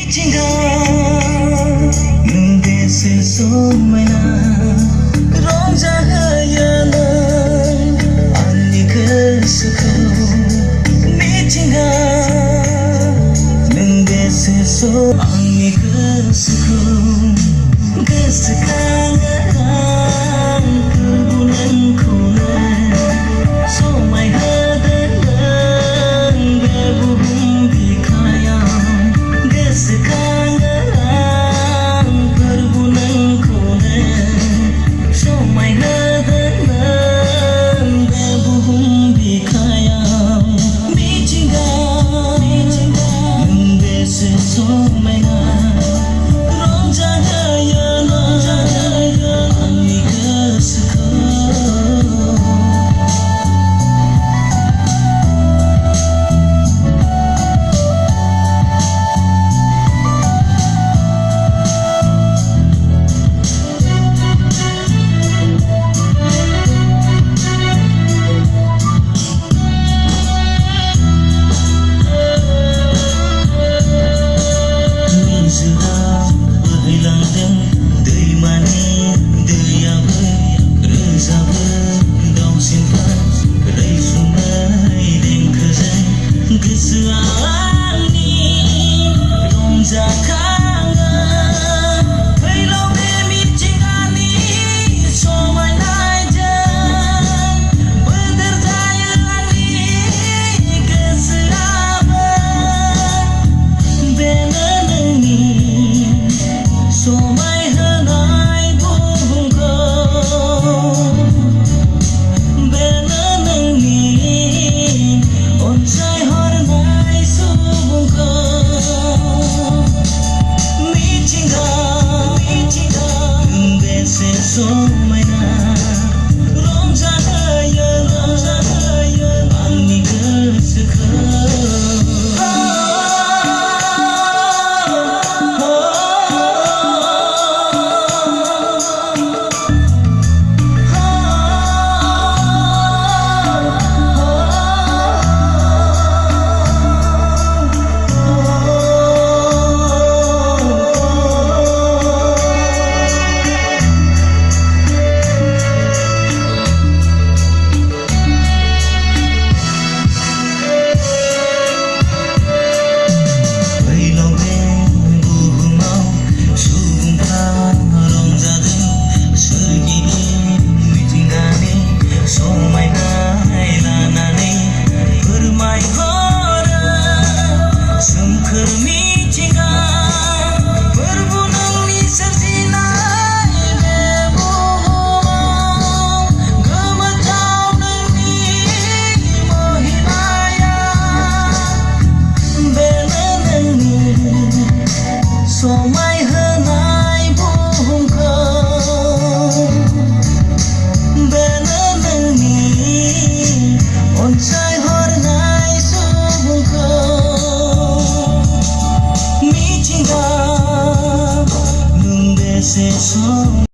मिथिंगा नों बेसे समायना रंजाहोयो नों आंनि गोसोखौ मिथिंगा नों बेसे आंनि गोसोखौ गोसोखाङो आं फोरबो नोंखौनो समायहोदों नों बे बुहुम बिखायाव गोसोखाङो आं फोरबो नोंखौनो समायहोदों नों बे बुहुम बिखायाव मिथिंगा नों बेसे समायना रंजाहोयो